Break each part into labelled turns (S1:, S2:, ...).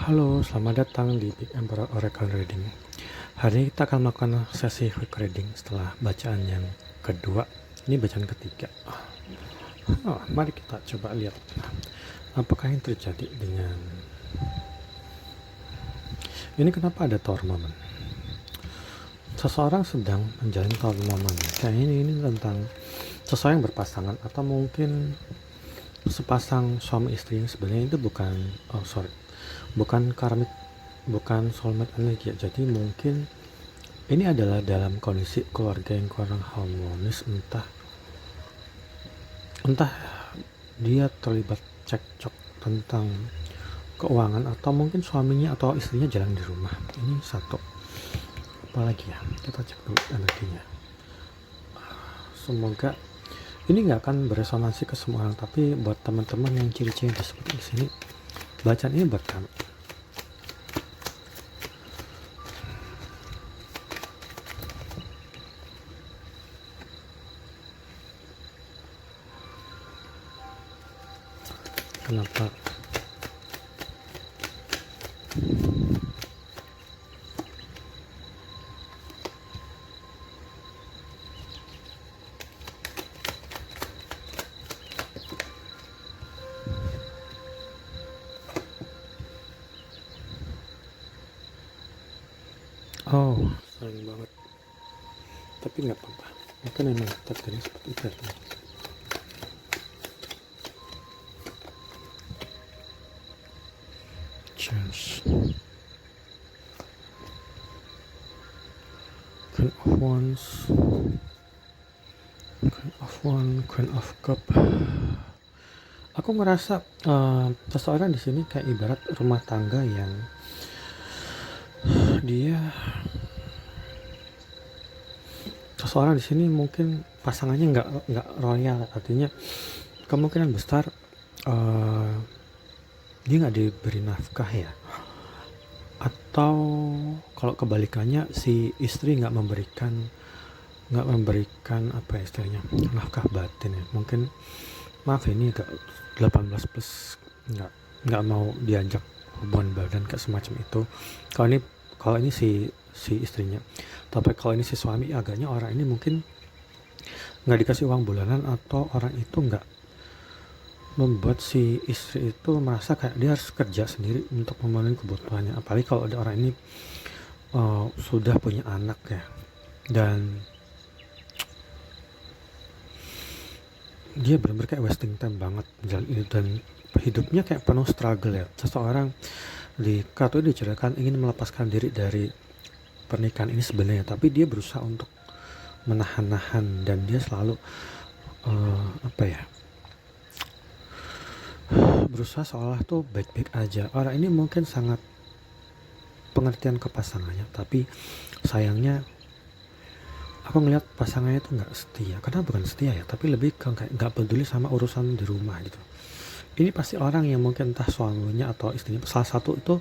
S1: Halo, selamat datang di Big Emperor Oracle Reading. Hari ini kita akan melakukan sesi quick reading setelah bacaan yang kedua. Ini bacaan ketiga. Mari kita coba lihat apakah yang terjadi dengan ini. Kenapa ada Tower Moment? Seseorang sedang menjalin Tower Moment. Kayaknya ini tentang seseorang yang berpasangan, atau mungkin sepasang suami istri yang sebenarnya itu bukan karmik, bukan soulmate energi ya. Jadi mungkin ini adalah dalam kondisi keluarga yang kurang harmonis, entah dia terlibat cekcok tentang keuangan, atau mungkin suaminya atau istrinya jarang di rumah. Ini satu. Apalagi ya, kita cek dulu energinya. Semoga ini nggak akan beresonansi ke semua orang, tapi buat teman-teman yang ciri-ciri disebut di sini, bacaan ini buat kami. Kenapa? Oh, sayang banget. Tapi nggak apa-apa. Mungkin memang takdirnya seperti itu ya, teman. Chance. Queen of Wands. Queen of Wands, Queen of Cup. Aku ngerasa seseorang di sini kayak ibarat rumah tangga yang seseorang di sini mungkin pasangannya nggak royal, artinya kemungkinan besar dia nggak diberi nafkah ya, atau kalau kebalikannya si istri nggak memberikan apa ya istilahnya, nafkah batin ya. Mungkin maaf ini agak 18 plus, nggak mau diajak hubungan badan kayak semacam itu. Kalau ini si istrinya, tapi kalau ini si suami, agaknya orang ini mungkin nggak dikasih uang bulanan, atau orang itu nggak membuat si istri itu merasa kayak dia harus kerja sendiri untuk memenuhi kebutuhannya. Apalagi kalau ada orang ini sudah punya anak ya, dan dia benar-benar kayak wasting time banget dan hidupnya kayak penuh struggle ya. Seseorang di kartu ini diceritakan ingin melepaskan diri dari pernikahan ini sebenarnya, tapi dia berusaha untuk menahan-nahan, dan dia selalu berusaha seolah tuh baik-baik aja. Orang ini mungkin sangat pengertian ke pasangannya, tapi sayangnya aku ngeliat pasangannya itu nggak setia. Karena bukan setia ya, tapi lebih ke kayak nggak peduli sama urusan di rumah gitu. Ini pasti orang yang mungkin entah suaminya atau istrinya, salah satu itu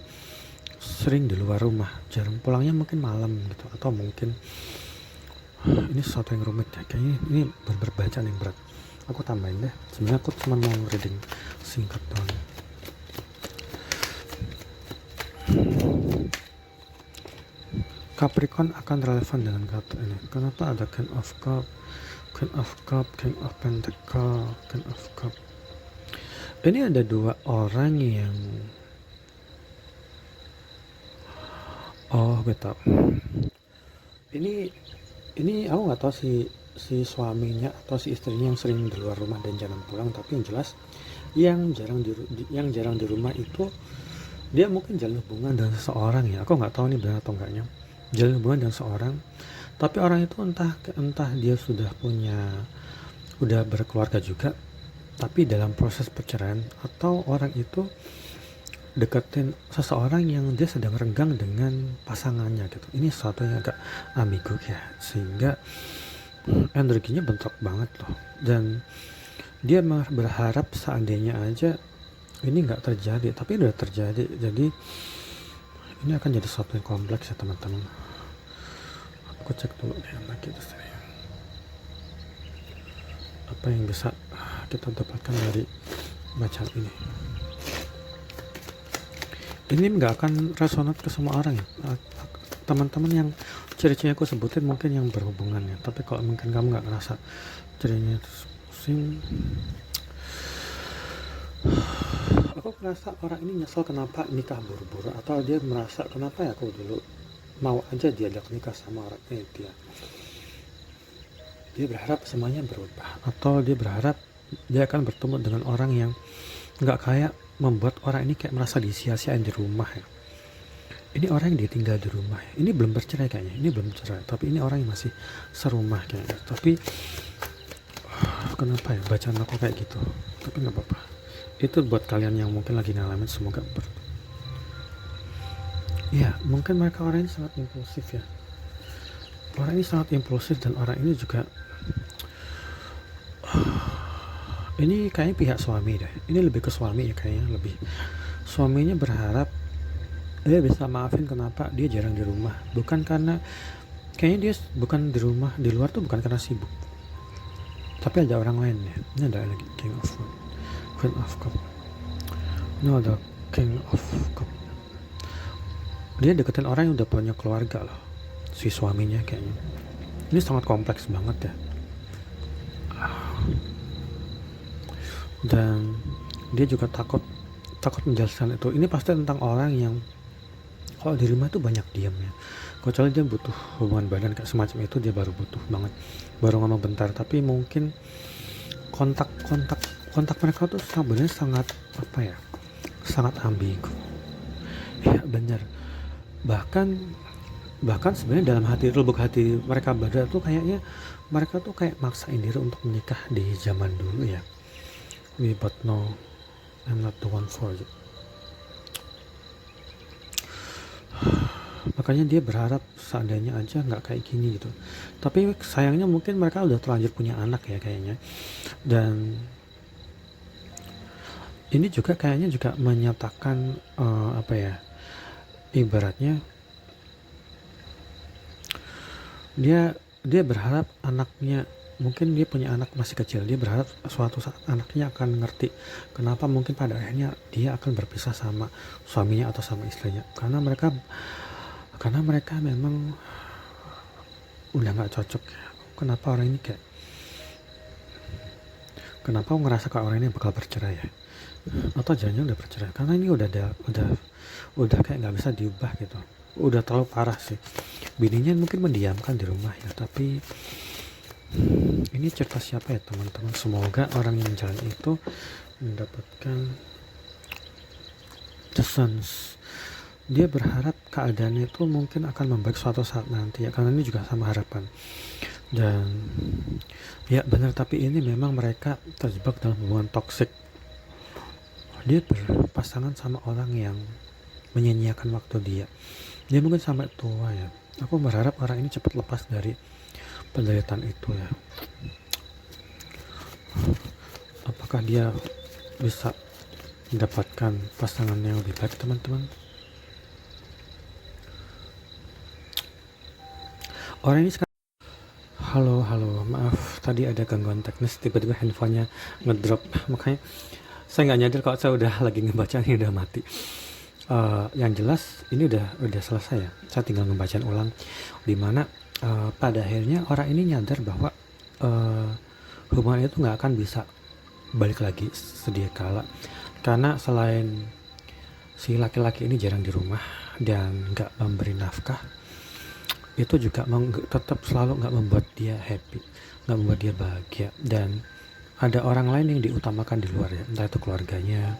S1: sering di luar rumah, jarang pulangnya, mungkin malam gitu, atau mungkin ini sesuatu yang rumit ya. Kayaknya ini berbacaan yang berat. Aku tambahin deh, sebenarnya aku cuma mau reading singkat doang. Capricorn akan relevan dengan kartu ini. Kenapa ada King of Cup, Queen of Cup, King of Pentacle, King of Cup. Ini ada dua orang yang betul. Ini aku nggak tahu si suaminya atau si istrinya yang sering di luar rumah dan jarang pulang, tapi yang jelas yang jarang di rumah itu dia mungkin jalin hubungan dengan seseorang ya. Aku nggak tahu ini benar atau enggaknya, jalin hubungan dengan seseorang, tapi orang itu entah dia udah berkeluarga juga, tapi dalam proses perceraian, atau orang itu deketin seseorang yang dia sedang renggang dengan pasangannya gitu. Ini sesuatu yang agak ambigu ya, sehingga energinya bentrok banget loh. Dan dia berharap seandainya aja ini nggak terjadi, tapi udah terjadi. Jadi ini akan jadi sesuatu yang kompleks ya teman-teman. Aku cek dulu deh lagi apa yang bisa kita dapatkan dari bacaan ini. ini nggak akan resonate ke semua orang ya. Teman-teman yang ciri-cirinya aku sebutin mungkin yang berhubungan ya, tapi kalau mungkin kamu nggak ngerasa cirinya pusing, aku merasa orang ini nyesel kenapa nikah buru-buru, atau dia merasa kenapa ya aku dulu mau aja diajak nikah sama orang ini. Dia berharap semuanya berubah, atau dia berharap dia akan bertemu dengan orang yang nggak kayak membuat orang ini kayak merasa disia-siain di rumah ya. Ini orang yang ditinggal di rumah ya. Ini belum bercerai kayaknya, ini belum cerai, tapi ini orang yang masih serumah kayaknya. Tapi kenapa ya bacaan aku kayak gitu, tapi nggak apa-apa. Itu buat kalian yang mungkin lagi ngalamin, semoga ya, mungkin mereka orang ini sangat impulsif ya. Orang ini sangat impulsif, dan orang ini juga ini kayaknya pihak suami deh. Ini lebih ke suami ya kayaknya, lebih suaminya berharap dia bisa maafin kenapa dia jarang di rumah. Bukan karena, kayaknya dia bukan di rumah, di luar tuh bukan karena sibuk, tapi ada orang lain ya. Ini ada lagi King of Cup, Queen of Cup. Ini ada King of Cup. Dia deketin orang yang udah punya keluarga loh, si suaminya kayaknya. Ini sangat kompleks banget ya. Dan dia juga takut menjelaskan itu. Ini pasti tentang orang yang kalau di rumah tuh banyak diamnya. Kecuali dia butuh hubungan badan kayak semacam itu, dia baru butuh banget, baru ngomong bentar. Tapi mungkin kontak mereka tuh sebenarnya sangat apa ya, sangat ambigu ya, bener. Bahkan sebenarnya dalam lubuk hati mereka berdua tuh kayaknya mereka tuh kayak maksain diri untuk menikah di zaman dulu ya. We both know I'm not the one for you. Makanya dia berharap seandainya aja nggak kayak gini gitu. Tapi sayangnya mungkin mereka udah terlanjur punya anak ya kayaknya. Dan ini juga kayaknya juga menyatakan apa ya, ibaratnya dia berharap anaknya, mungkin dia punya anak masih kecil, dia berharap suatu saat anaknya akan ngerti kenapa mungkin pada akhirnya dia akan berpisah sama suaminya atau sama istrinya, karena mereka memang udah nggak cocok ya. Kenapa orang ini kenapa ngerasa kalau orang ini bakal bercerai ya, atau jangan udah bercerai karena ini udah kayak nggak bisa diubah gitu, udah terlalu parah sih. Bininya mungkin mendiamkan di rumah ya, tapi ini cerita siapa ya teman-teman. Semoga orang yang jalan itu mendapatkan the sons. Dia berharap keadaannya itu mungkin akan membaik suatu saat nanti ya, karena ini juga sama harapan. Dan ya benar, tapi ini memang mereka terjebak dalam hubungan toksik. Dia berpasangan sama orang yang menyia-nyiakan waktu dia mungkin sampai tua ya. Aku berharap orang ini cepat lepas dari penderitaan itu ya. Apakah dia bisa mendapatkan pasangan yang lebih baik teman-teman? Orang ini sekarang, halo, maaf tadi ada gangguan teknis, tiba-tiba handphonenya ngedrop, makanya saya nggak nyadar kalau saya udah lagi ngebaca ini udah mati. Yang jelas ini udah selesai ya, saya tinggal ngebacaan ulang, dimana pada akhirnya orang ini nyadar bahwa hubungan itu nggak akan bisa balik lagi sedia kala, karena selain si laki-laki ini jarang di rumah dan nggak memberi nafkah, itu juga tetap selalu nggak membuat dia happy, nggak membuat dia bahagia. Dan ada orang lain yang diutamakan di luar ya, entah itu keluarganya,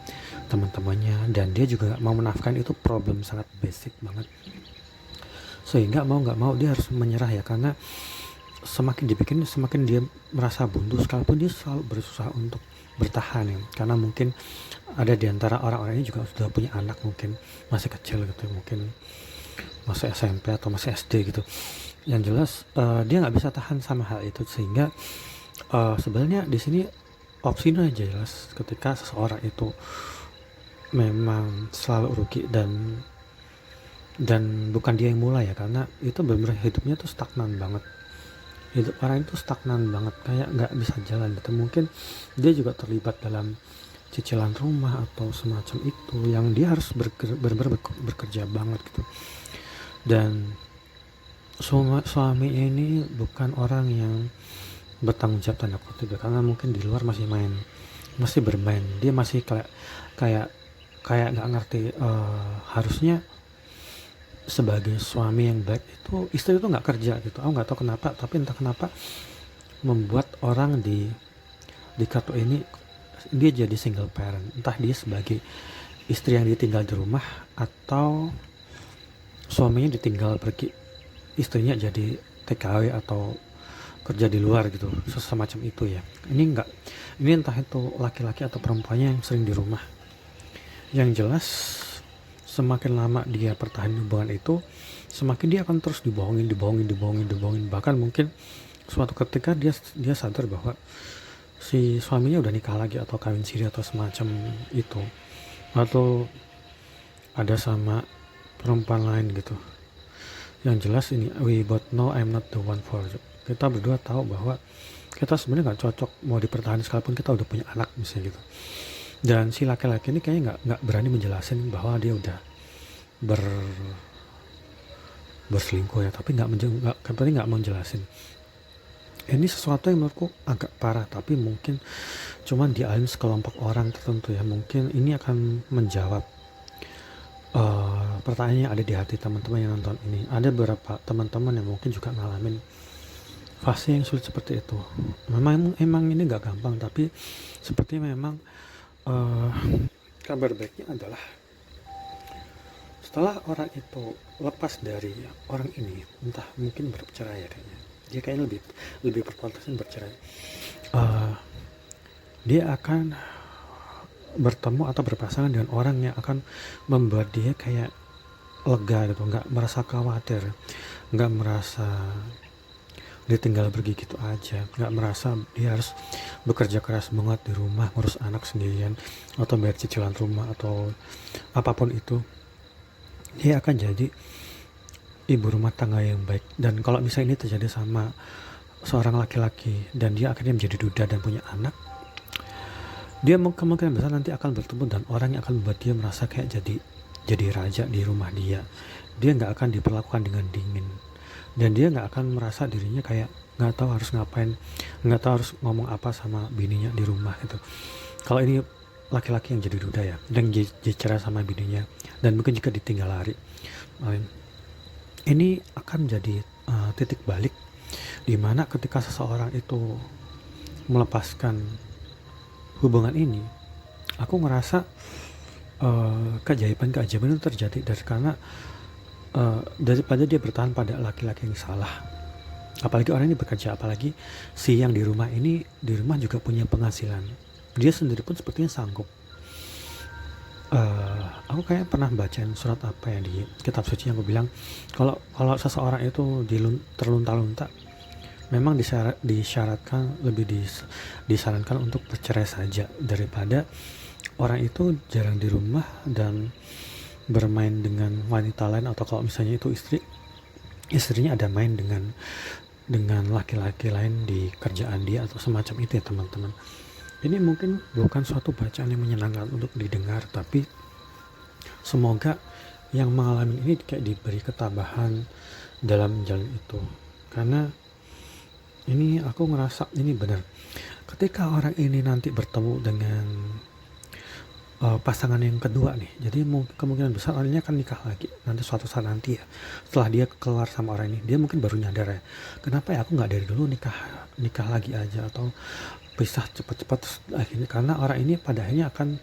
S1: teman-temannya, dan dia juga nggak mau menafkahin. Itu problem sangat basic banget, sehingga mau nggak mau dia harus menyerah ya, karena semakin dibikin semakin dia merasa buntu, sekalipun dia selalu berusaha untuk bertahan ya, karena mungkin ada di antara orang-orang ini juga sudah punya anak, mungkin masih kecil gitu, mungkin masih SMP atau masih SD gitu. Yang jelas dia nggak bisa tahan sama hal itu, sehingga sebenarnya di sini opsinya jelas ketika seseorang itu memang selalu rugi dan bukan dia yang mulai ya, karena itu benar-benar hidupnya tuh stagnan banget. Hidup orang itu stagnan banget, kayak nggak bisa jalan gitu. Mungkin dia juga terlibat dalam cicilan rumah atau semacam itu, yang dia harus benar-benar bekerja banget gitu. Dan suami ini bukan orang yang bertanggung jawab tanda kutip ya, karena mungkin di luar masih bermain, dia masih kayak nggak ngerti harusnya sebagai suami yang baik itu istri itu nggak kerja gitu. Aku nggak tahu kenapa, tapi entah kenapa membuat orang di kartu ini dia jadi single parent, entah dia sebagai istri yang ditinggal di rumah atau suaminya ditinggal pergi, istrinya jadi TKW atau kerja di luar gitu, semacam itu ya. Ini entah itu laki-laki atau perempuannya yang sering di rumah. Yang jelas semakin lama dia pertahanan hubungan itu, semakin dia akan terus dibohongin. Bahkan mungkin suatu ketika dia sadar bahwa si suaminya udah nikah lagi atau kawin siri atau semacam itu, atau ada sama perempuan lain gitu. Yang jelas ini, we both know I'm not the one for you. Kita berdua tahu bahwa kita sebenarnya nggak cocok mau dipertahankan sekalipun kita udah punya anak misalnya gitu. Dan si laki-laki ini kayaknya nggak berani menjelasin bahwa dia udah berselingkuh ya, tapi nggak mau jelasin. Ini sesuatu yang menurutku agak parah, tapi mungkin cuman dialami sekelompok orang tertentu ya. Mungkin ini akan menjawab pertanyaan yang ada di hati teman-teman yang nonton ini. Ada beberapa teman-teman yang mungkin juga ngalamin fase yang sulit seperti itu. Emang ini nggak gampang, tapi seperti memang kabar baiknya adalah setelah orang itu lepas dari orang ini, entah mungkin bercerai ya kayaknya. Dia kayaknya lebih berpotensi bercerai. Dia akan bertemu atau berpasangan dengan orang yang akan membuat dia kayak lega gitu, nggak merasa khawatir, nggak merasa ditinggal pergi gitu aja, nggak merasa dia harus bekerja keras banget di rumah ngurus anak sendirian atau bayar cicilan rumah atau apapun itu. Dia akan jadi ibu rumah tangga yang baik. Dan kalau misalnya ini terjadi sama seorang laki-laki dan dia akhirnya menjadi duda dan punya anak, dia kemungkinan besar nanti akan bertemu dan orang yang akan membuat dia merasa kayak jadi raja di rumah dia. Dia nggak akan diperlakukan dengan dingin, dan dia nggak akan merasa dirinya kayak nggak tahu harus ngapain, nggak tahu harus ngomong apa sama bininya di rumah gitu. Kalau ini laki-laki yang jadi duda ya, dan cerai sama bininya, dan mungkin juga ditinggal lari, ini akan jadi titik balik dimana ketika seseorang itu melepaskan hubungan ini, aku ngerasa keajaiban itu terjadi karena daripada dia bertahan pada laki-laki yang salah. Apalagi orang ini bekerja, apalagi si yang di rumah juga punya penghasilan, dia sendiri pun sepertinya sanggup. Aku kayak pernah bacain surat apa ya di kitab suci yang aku bilang kalau seseorang itu terlunta-lunta, memang disarankan untuk bercerai saja daripada orang itu jarang di rumah dan bermain dengan wanita lain, atau kalau misalnya itu istrinya ada main dengan laki-laki lain di kerjaan dia atau semacam itu ya teman-teman. Ini mungkin bukan suatu bacaan yang menyenangkan untuk didengar, tapi semoga yang mengalami ini kayak diberi ketabahan dalam jalan itu. Karena ini aku ngerasa ini benar. Ketika orang ini nanti bertemu dengan pasangan yang kedua nih, jadi kemungkinan besar orangnya akan nikah lagi nanti suatu saat nanti ya. Setelah dia keluar sama orang ini, dia mungkin baru nyadar ya, kenapa ya aku nggak dari dulu nikah lagi aja atau pisah cepat-cepat akhirnya. Karena orang ini pada akhirnya akan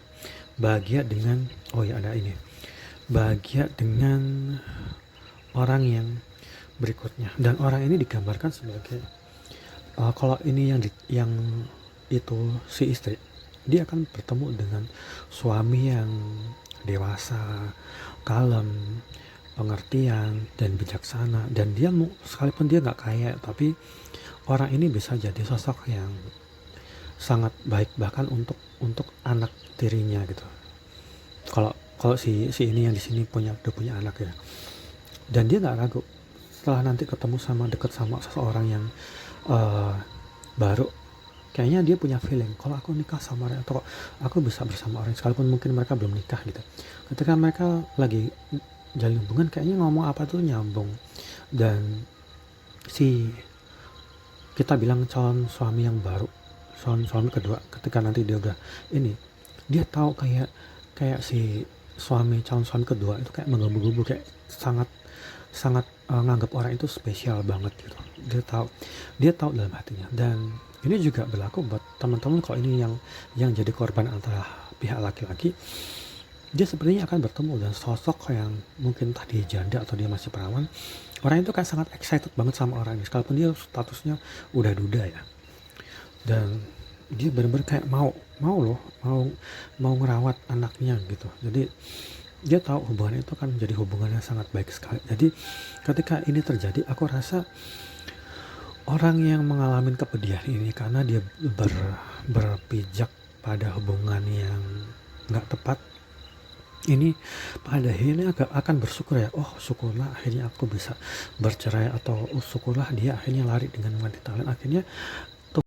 S1: bahagia dengan bahagia dengan orang yang berikutnya. Dan orang ini digambarkan sebagai kalau ini yang itu si istri, dia akan bertemu dengan suami yang dewasa, kalem, pengertian, dan bijaksana. Dan dia sekalipun dia nggak kaya, tapi orang ini bisa jadi sosok yang sangat baik bahkan untuk anak tirinya gitu. Kalau si ini yang di sini udah punya anak ya, dan dia nggak ragu setelah nanti ketemu deket sama seseorang yang baru, kayaknya dia punya feeling kalau aku nikah sama orang atau aku bisa bersama orang sekalipun mungkin mereka belum nikah gitu. Ketika mereka lagi jalin hubungan kayaknya ngomong apa tuh nyambung. Dan si kita bilang calon suami yang baru, calon suami kedua, ketika nanti dia udah ini, dia tahu kayak kayak si calon suami kedua itu kayak menggebu-gebu, kayak sangat sangat nganggap orang itu spesial banget gitu. Dia tahu dalam hatinya. Dan ini juga berlaku buat teman-teman kalau ini yang jadi korban antara pihak laki-laki, dia sepertinya akan bertemu dengan sosok yang mungkin tadi janda atau dia masih perawan. Orang itu kan sangat excited banget sama orang ini sekalipun dia statusnya udah duda ya. Dan dia benar-benar kayak mau loh, mau ngerawat anaknya gitu. Jadi dia tahu hubungan itu kan jadi hubungan yang sangat baik sekali. Jadi ketika ini terjadi, aku rasa orang yang mengalami kepedihan ini karena dia berpijak pada hubungan yang nggak tepat, ini pada akhirnya akan bersyukur ya, oh syukurlah akhirnya aku bisa bercerai, atau oh syukurlah dia akhirnya lari dengan wanita lain. Akhirnya